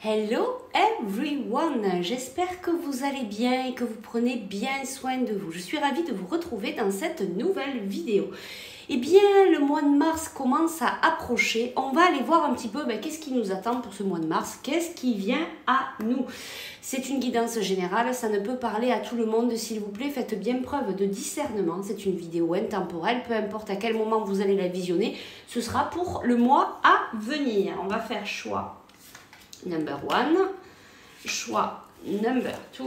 Hello everyone, j'espère que vous allez bien et que vous prenez bien soin de vous. Je suis ravie de vous retrouver dans cette nouvelle vidéo. Eh bien, le mois de mars commence à approcher. On va aller voir un petit peu qu'est-ce qui nous attend pour ce mois de mars, qu'est-ce qui vient à nous. C'est une guidance générale, ça ne peut parler à tout le monde. S'il vous plaît, faites bien preuve de discernement. C'est une vidéo intemporelle, peu importe à quel moment vous allez la visionner. Ce sera pour le mois à venir. On va faire choix number 1, choix number 2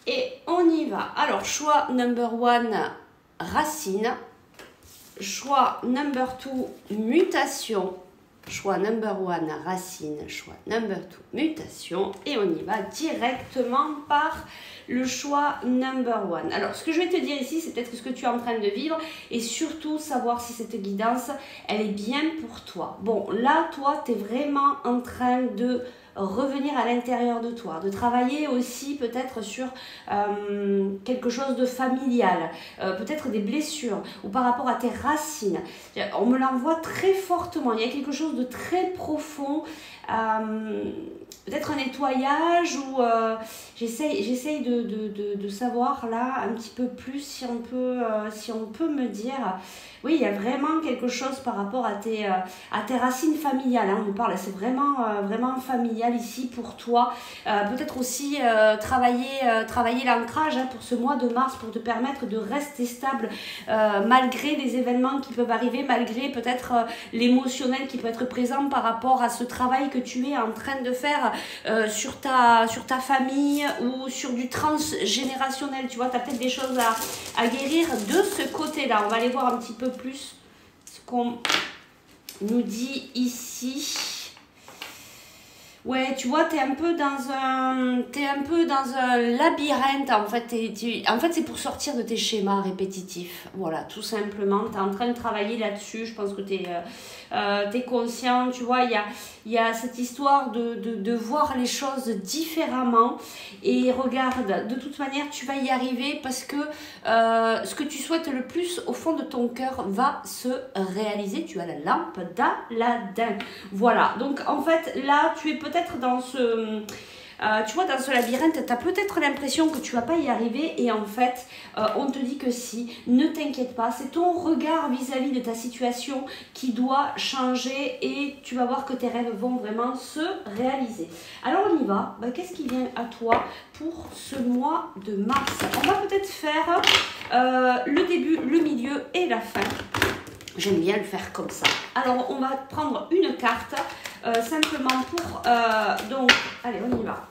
et on y va. Alors choix number 1, racine, choix number 2, mutation, choix number 1, racine, choix number 2, mutation, et on y va directement par le choix number 1. Alors, ce que je vais te dire ici, c'est peut-être ce que tu es en train de vivre et surtout savoir si cette guidance, elle est bien pour toi. Bon, là, toi, tu es vraiment en train de revenir à l'intérieur de toi, de travailler aussi peut-être sur quelque chose de familial, peut-être des blessures ou par rapport à tes racines. On me l'envoie très fortement, il y a quelque chose de très profond, peut-être un nettoyage ou j'essaye de savoir là un petit peu plus si on peut me dire. Oui, il y a vraiment quelque chose par rapport à tes racines familiales. Hein, on nous parle, c'est vraiment familial ici pour toi. Peut-être aussi travailler l'ancrage pour ce mois de mars pour te permettre de rester stable malgré les événements qui peuvent arriver, malgré peut-être l'émotionnel qui peut être présent par rapport à ce travail que tu es en train de faire sur ta famille ou sur du transgénérationnel. Tu vois, tu as peut-être des choses à guérir de ce côté-là. On va aller voir un petit peu plus ce qu'on nous dit ici. Ouais, tu vois, tu es un peu dans un labyrinthe, en fait. En fait, c'est pour sortir de tes schémas répétitifs. Voilà, tout simplement. Tu es en train de travailler là-dessus. Je pense que tu es conscient. Tu vois, il y a cette histoire de voir les choses différemment. Et regarde, de toute manière, tu vas y arriver parce que ce que tu souhaites le plus au fond de ton cœur va se réaliser. Tu as la lampe d'Aladin. Voilà, donc en fait, là, tu es peut-être dans ce... tu vois, dans ce labyrinthe, tu as peut-être l'impression que tu ne vas pas y arriver et en fait, on te dit que si, ne t'inquiète pas, c'est ton regard vis-à-vis de ta situation qui doit changer et tu vas voir que tes rêves vont vraiment se réaliser. Alors on y va, qu'est-ce qui vient à toi pour ce mois de mars? On va peut-être faire le début, le milieu et la fin. J'aime bien le faire comme ça. Alors on va prendre une carte simplement pour... donc, allez, on y va.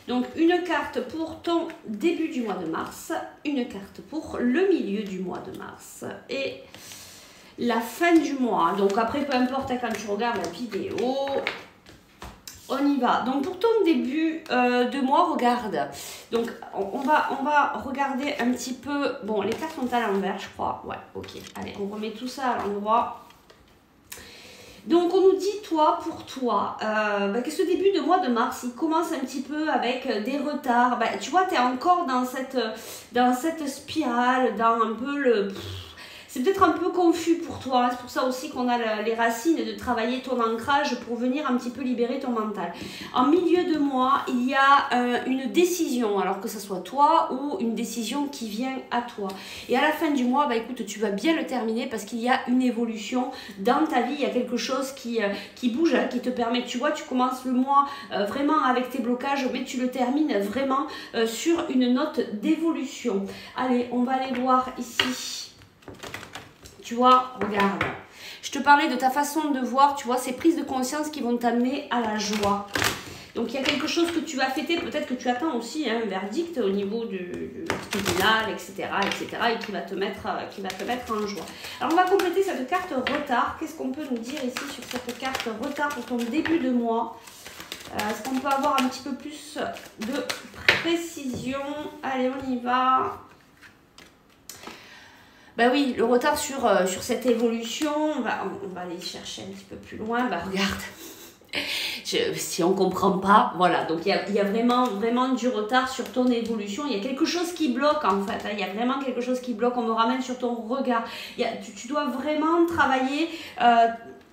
Donc, une carte pour ton début du mois de mars, une carte pour le milieu du mois de mars et la fin du mois. Donc, après, peu importe quand tu regardes la vidéo, on y va. Donc, pour ton début de mois, regarde. Donc, on va regarder un petit peu... Bon, les cartes sont à l'envers, je crois. Ouais, ok. Allez, on remet tout ça à l'endroit. Donc, on nous dit, toi, pour toi, que ce début de mois de mars, il commence un petit peu avec des retards. Tu vois, tu es encore dans cette spirale, dans un peu le... C'est peut-être un peu confus pour toi, c'est pour ça aussi qu'on a les racines de travailler ton ancrage pour venir un petit peu libérer ton mental. En milieu de mois, il y a une décision, alors que ce soit toi ou une décision qui vient à toi. Et à la fin du mois, écoute, tu vas bien le terminer parce qu'il y a une évolution dans ta vie, il y a quelque chose qui bouge, qui te permet, tu vois, tu commences le mois vraiment avec tes blocages, mais tu le termines vraiment sur une note d'évolution. Allez, on va aller voir ici. Tu vois, regarde, je te parlais de ta façon de voir, tu vois, ces prises de conscience qui vont t'amener à la joie. Donc, il y a quelque chose que tu vas fêter, peut-être que tu attends aussi un verdict au niveau du tribunal, etc., et qui va te mettre en joie. Alors, on va compléter cette carte retard. Qu'est-ce qu'on peut nous dire ici sur cette carte retard pour ton début de mois? Est-ce qu'on peut avoir un petit peu plus de précision? Allez, on y va. Oui, le retard sur cette évolution, on va aller chercher un petit peu plus loin. Regarde, si on ne comprend pas, voilà. Donc, il y a vraiment du retard sur ton évolution. Il y a quelque chose qui bloque, en fait. Il y a vraiment quelque chose qui bloque. On me ramène sur ton regard. Tu dois vraiment travailler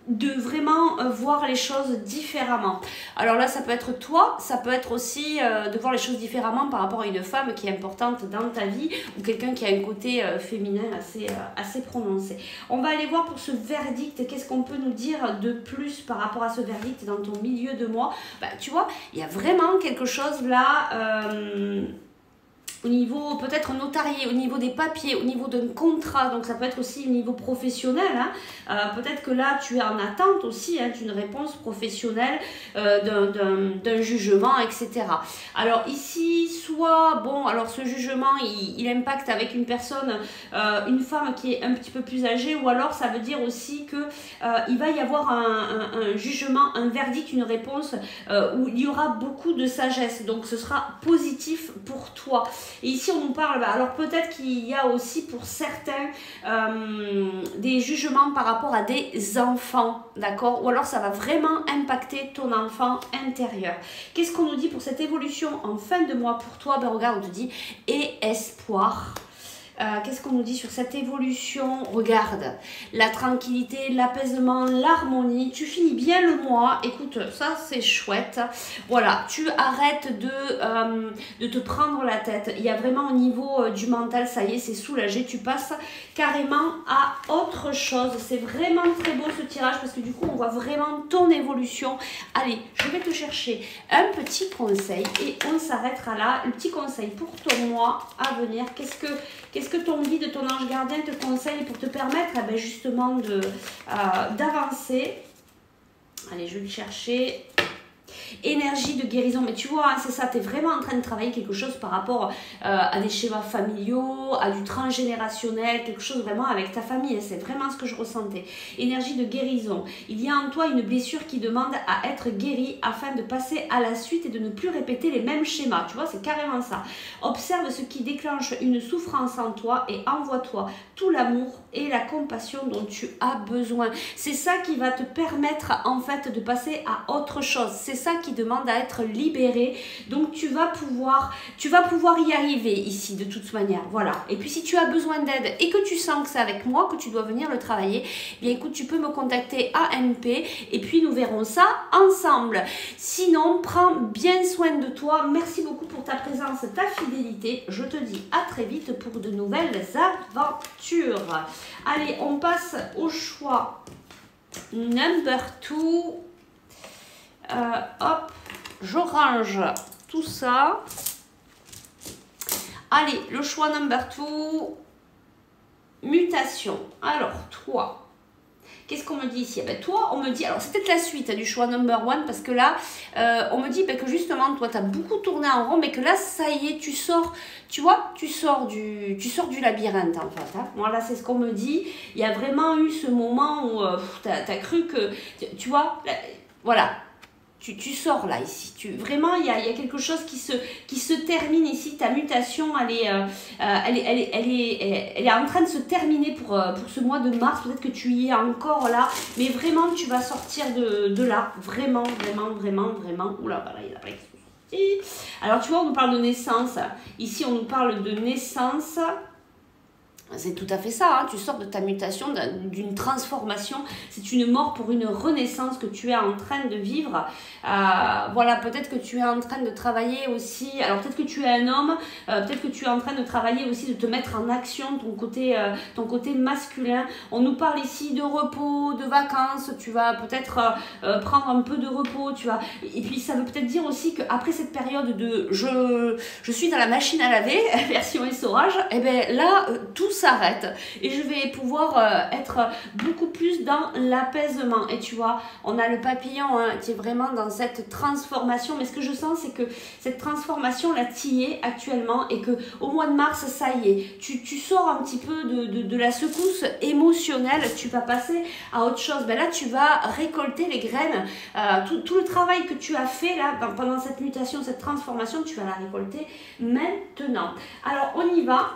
de vraiment voir les choses différemment. Alors là, ça peut être toi, ça peut être aussi de voir les choses différemment par rapport à une femme qui est importante dans ta vie ou quelqu'un qui a un côté féminin assez prononcé. On va aller voir pour ce verdict, qu'est-ce qu'on peut nous dire de plus par rapport à ce verdict dans ton milieu de mois. Bah, tu vois, il y a vraiment quelque chose là... au niveau peut-être notarié, au niveau des papiers, au niveau d'un contrat, donc ça peut être aussi au niveau professionnel, hein. Peut-être que là tu es en attente aussi hein, d'une réponse professionnelle, d'un jugement, etc. Alors ici, soit, bon, alors ce jugement, il impacte avec une personne, une femme qui est un petit peu plus âgée, ou alors ça veut dire aussi que il va y avoir un jugement, un verdict, une réponse où il y aura beaucoup de sagesse, donc ce sera positif pour toi. Et ici, on nous parle, alors peut-être qu'il y a aussi pour certains des jugements par rapport à des enfants, d'accord? Ou alors ça va vraiment impacter ton enfant intérieur. Qu'est-ce qu'on nous dit pour cette évolution en fin de mois pour toi? Ben regarde, on te dit « et espoir ». Qu'est-ce qu'on nous dit sur cette évolution? Regarde, la tranquillité, l'apaisement, l'harmonie. Tu finis bien le mois. Écoute, ça c'est chouette. Voilà, tu arrêtes de te prendre la tête. Il y a vraiment au niveau du mental, ça y est, c'est soulagé. Tu passes carrément à autre chose. C'est vraiment très beau ce tirage parce que du coup, on voit vraiment ton évolution. Allez, je vais te chercher un petit conseil et on s'arrêtera là. Le petit conseil pour ton mois à venir. Qu'est-ce que ton guide, ton ange gardien te conseille pour te permettre ben justement d'avancer? Allez, je vais le chercher. Énergie de guérison, mais tu vois, hein, c'est ça, tu es vraiment en train de travailler quelque chose par rapport à des schémas familiaux, à du transgénérationnel, quelque chose vraiment avec ta famille, hein, c'est vraiment ce que je ressentais. Énergie de guérison, il y a en toi une blessure qui demande à être guérie afin de passer à la suite et de ne plus répéter les mêmes schémas, tu vois, c'est carrément ça. Observe ce qui déclenche une souffrance en toi et envoie-toi tout l'amour et la compassion dont tu as besoin. C'est ça qui va te permettre en fait de passer à autre chose, c'est ça qui demande à être libéré, donc tu vas pouvoir y arriver ici de toute manière, voilà. Et puis si tu as besoin d'aide et que tu sens que c'est avec moi que tu dois venir le travailler, bien écoute, tu peux me contacter à MP et puis nous verrons ça ensemble. Sinon, prends bien soin de toi, merci beaucoup pour ta présence, ta fidélité, je te dis à très vite pour de nouvelles aventures. Allez, on passe au choix number 2. Hop, je range tout ça. Allez, le choix number 2, mutation. Alors, toi, qu'est-ce qu'on me dit ici? Ben, toi, on me dit, alors c'est peut-être la suite du choix number 1, parce que là, on me dit ben, que justement, toi, tu as beaucoup tourné en rond, mais que là, ça y est, tu sors, tu vois, tu sors du labyrinthe, en fait. Hein. Voilà, c'est ce qu'on me dit. Il y a vraiment eu ce moment où tu as cru que, tu vois, voilà. Tu sors là, ici. Vraiment, il y a quelque chose qui se termine ici. Ta mutation, elle est en train de se terminer pour ce mois de mars. Peut-être que tu y es encore là. Mais vraiment, tu vas sortir de là. Vraiment, vraiment, vraiment, vraiment. Oula, voilà, il a pas sorti. Alors, tu vois, on nous parle de naissance. Ici, on nous parle de naissance. C'est tout à fait ça, hein. Tu sors de ta mutation, d'une transformation, c'est une mort pour une renaissance que tu es en train de vivre. Voilà, peut-être que tu es en train de travailler aussi, alors peut-être que tu es un homme, peut-être que tu es en train de travailler aussi, de te mettre en action, ton côté masculin. On nous parle ici de repos, de vacances, tu vas peut-être prendre un peu de repos, tu vois. Et puis ça veut peut-être dire aussi qu'après cette période de je suis dans la machine à laver, version essorage, et bien là, tout s'arrête et je vais pouvoir être beaucoup plus dans l'apaisement. Et tu vois, on a le papillon hein, qui est vraiment dans cette transformation, mais ce que je sens c'est que cette transformation là t'y es actuellement et que au mois de mars ça y est, tu sors un petit peu de la secousse émotionnelle, tu vas passer à autre chose. Ben là tu vas récolter les graines, tout le travail que tu as fait là pendant cette mutation, cette transformation, tu vas la récolter maintenant. Alors on y va.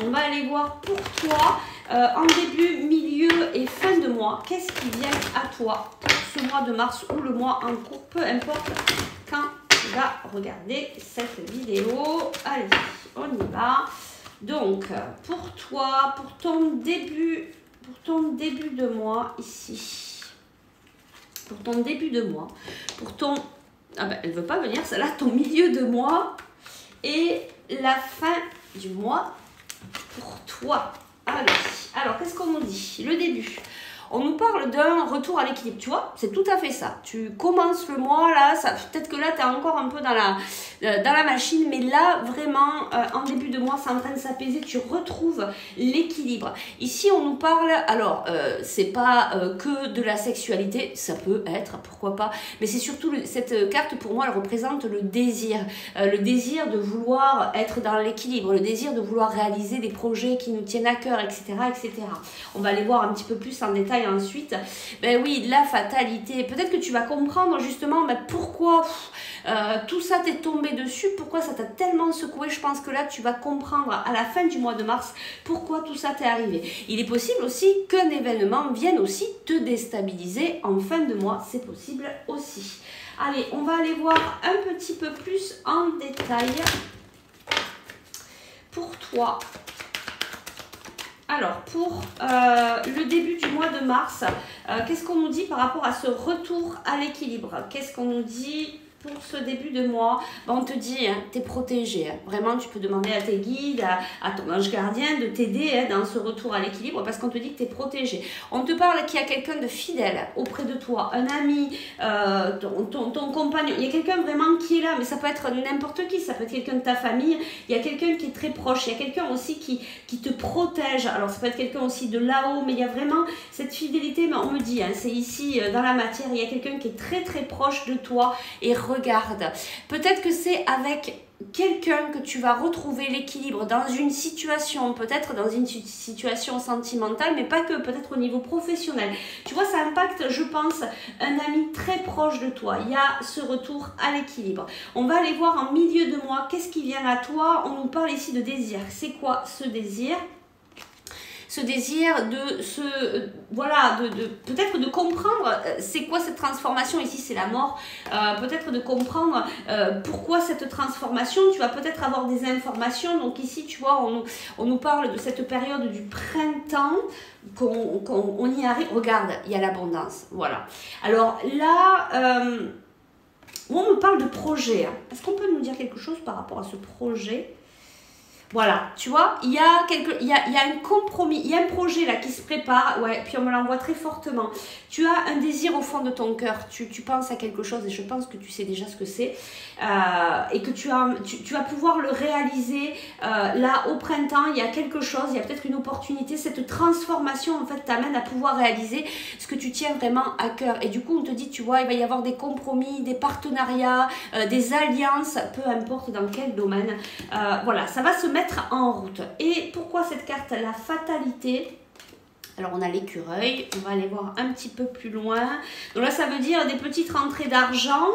On va aller voir pour toi, en début, milieu et fin de mois, qu'est-ce qui vient à toi pour ce mois de mars ou le mois en cours, peu importe quand tu vas regarder cette vidéo. Allez, on y va. Donc, pour toi, pour ton début de mois ici. pour ton début de mois, pour ton... Ah ben, elle ne veut pas venir, celle-là, ton milieu de mois et la fin du mois pour toi. Allez, alors qu'est-ce qu'on nous dit? Le début. On nous parle d'un retour à l'équilibre, tu vois, c'est tout à fait ça. Tu commences le mois, là, peut-être que là, tu es encore un peu dans la machine, mais là, vraiment, en début de mois, c'est en train de s'apaiser, tu retrouves l'équilibre. Ici, on nous parle, alors, c'est pas que de la sexualité, ça peut être, pourquoi pas, mais c'est surtout, cette carte, pour moi, elle représente le désir de vouloir être dans l'équilibre, le désir de vouloir réaliser des projets qui nous tiennent à cœur, etc., etc. On va aller voir un petit peu plus en détail ensuite. Ben oui, la fatalité. Peut-être que tu vas comprendre justement pourquoi tout ça t'est tombé dessus, pourquoi ça t'a tellement secoué. Je pense que là, tu vas comprendre à la fin du mois de mars pourquoi tout ça t'est arrivé. Il est possible aussi qu'un événement vienne aussi te déstabiliser en fin de mois. C'est possible aussi. Allez, on va aller voir un petit peu plus en détail pour toi. Alors, pour le début du mois de mars, qu'est-ce qu'on nous dit par rapport à ce retour à l'équilibre? Qu'est-ce qu'on nous dit pour ce début de mois? Ben, on te dit, hein, tu es protégé. Hein. Vraiment, tu peux demander à tes guides, à ton ange gardien de t'aider hein, dans ce retour à l'équilibre parce qu'on te dit que tu es protégé. On te parle qu'il y a quelqu'un de fidèle auprès de toi, un ami, ton compagnon. Il y a quelqu'un vraiment qui est là, mais ça peut être n'importe qui, ça peut être quelqu'un de ta famille. Il y a quelqu'un qui est très proche. Il y a quelqu'un aussi qui te protège. Alors, ça peut être quelqu'un aussi de là-haut, mais il y a vraiment cette fidélité. Mais on me dit, hein, c'est ici, dans la matière, il y a quelqu'un qui est très, très proche de toi et regarde. Peut-être que c'est avec quelqu'un que tu vas retrouver l'équilibre dans une situation, peut-être dans une situation sentimentale, mais pas que, peut-être au niveau professionnel. Tu vois, ça impacte, je pense, un ami très proche de toi. Il y a ce retour à l'équilibre. On va aller voir en milieu de mois, qu'est-ce qui vient à toi? On nous parle ici de désir. C'est quoi ce désir? Ce désir de voilà, peut-être de comprendre c'est quoi cette transformation. Ici c'est la mort, peut-être de comprendre pourquoi cette transformation. Tu vas peut-être avoir des informations. Donc ici tu vois, on nous parle de cette période du printemps, qu'on y arrive. Regarde, il y a l'abondance, voilà. Alors là on nous parle de projet, hein. Est-ce qu'on peut nous dire quelque chose par rapport à ce projet? Voilà, tu vois, il y a un compromis, il y a un projet là qui se prépare, ouais, puis on me l'envoie très fortement. Tu as un désir au fond de ton cœur, tu penses à quelque chose et je pense que tu sais déjà ce que c'est et que tu vas pouvoir le réaliser là au printemps. Il y a quelque chose, il y a peut-être une opportunité, cette transformation en fait t'amène à pouvoir réaliser ce que tu tiens vraiment à cœur. Et du coup on te dit, tu vois, il va y avoir des compromis, des partenariats, des alliances, peu importe dans quel domaine, voilà, ça va se mettre en route. Et pourquoi cette carte, la fatalité? Alors on a l'écureuil, on va aller voir un petit peu plus loin. Donc là ça veut dire des petites rentrées d'argent.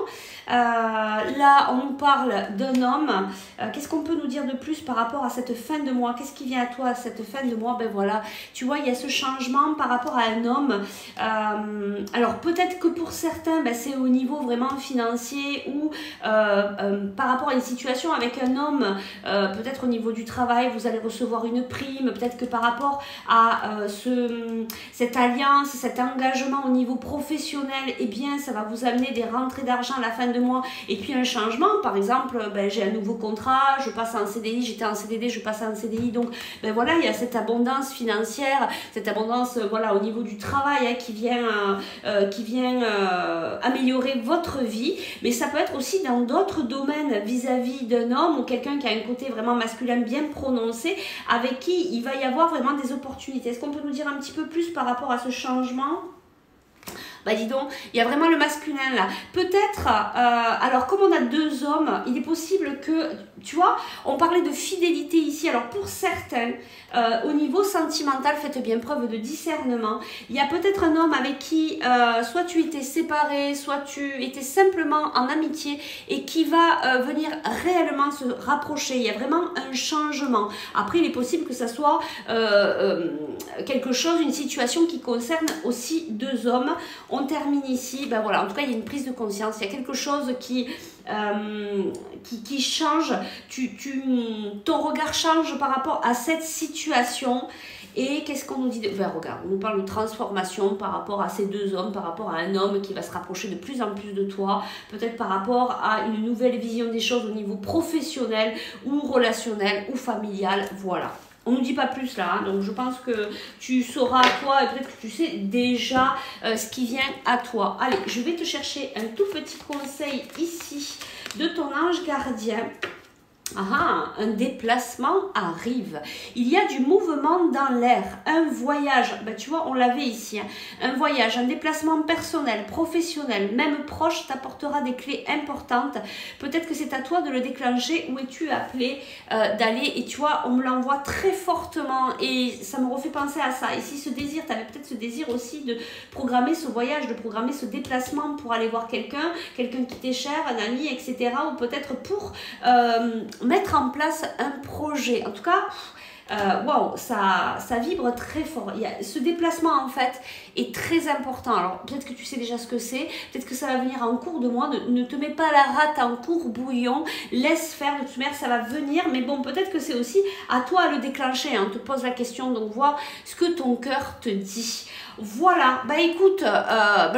Là on nous parle d'un homme. Qu'est-ce qu'on peut nous dire de plus par rapport à cette fin de mois? Qu'est-ce qui vient à toi à cette fin de mois? Ben voilà, tu vois, il y a ce changement par rapport à un homme. Alors peut-être que pour certains, ben, c'est au niveau vraiment financier ou par rapport à une situation avec un homme, peut-être au niveau du travail, vous allez recevoir une prime. Peut-être que par rapport à cette alliance, cet engagement au niveau professionnel, eh bien ça va vous amener des rentrées d'argent à la fin de mois et puis un changement. Par exemple, ben, j'ai un nouveau contrat, je passe en CDI, j'étais en CDD, je passe en CDI, donc ben, voilà, il y a cette abondance financière, cette abondance voilà, au niveau du travail hein, qui vient améliorer votre vie, mais ça peut être aussi dans d'autres domaines vis-à-vis d'un homme ou quelqu'un qui a un côté vraiment masculin bien prononcé, avec qui il va y avoir vraiment des opportunités. Est-ce qu'on peut nous dire un petit peu plus par rapport à ce changement? Bah dis donc, il y a vraiment le masculin là. Peut-être, alors comme on a deux hommes, il est possible que, tu vois, on parlait de fidélité ici. Alors pour certains, au niveau sentimental, faites bien preuve de discernement. Il y a peut-être un homme avec qui, soit tu étais séparé, soit tu étais simplement en amitié et qui va venir réellement se rapprocher. Il y a vraiment un changement. Après, il est possible que ça soit quelque chose, une situation qui concerne aussi deux hommes. On termine ici, ben voilà, en tout cas il y a une prise de conscience, il y a quelque chose qui change, ton regard change par rapport à cette situation Et qu'est-ce qu'on nous dit ben, regarde, on nous parle de transformation par rapport à ces deux hommes, par rapport à un homme qui va se rapprocher de plus en plus de toi, peut-être par rapport à une nouvelle vision des choses au niveau professionnel ou relationnel ou familial, voilà. On ne nous dit pas plus là, hein, donc je pense que tu sauras toi et peut-être que tu sais déjà ce qui vient à toi. Allez, je vais te chercher un tout petit conseil ici de ton ange gardien. Ah, un déplacement arrive. Il y a du mouvement dans l'air, un voyage. Ben, tu vois, on l'avait ici. Hein. Un voyage, un déplacement personnel, professionnel, même proche, t'apportera des clés importantes. Peut-être que c'est à toi de le déclencher. Où es-tu appelé d'aller? Et tu vois, on me l'envoie très fortement et ça me refait penser à ça. Et si ce désir, tu avais peut-être ce désir aussi de programmer ce voyage, de programmer ce déplacement pour aller voir quelqu'un qui t'est cher, un ami, etc. Ou peut-être pour mettre en place un projet. En tout cas, waouh, ça vibre très fort. Ce déplacement, en fait, est très important. Alors, peut-être que tu sais déjà ce que c'est. Peut-être que ça va venir en cours de mois. Ne te mets pas la rate en cours bouillon. Laisse faire. De toute manière, ça va venir. Mais bon, peut-être que c'est aussi à toi à le déclencher. Hein. On te pose la question. Donc, vois ce que ton cœur te dit. Voilà, bah écoute,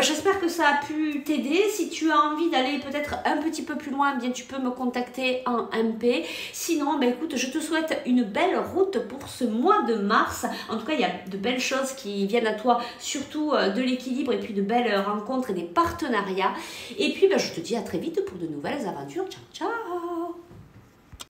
j'espère que ça a pu t'aider. Si tu as envie d'aller peut-être un petit peu plus loin, bien tu peux me contacter en MP. Sinon, bah écoute, je te souhaite une belle route pour ce mois de mars. En tout cas, il y a de belles choses qui viennent à toi, surtout de l'équilibre et puis de belles rencontres et des partenariats. Et puis, je te dis à très vite pour de nouvelles aventures. Ciao, ciao!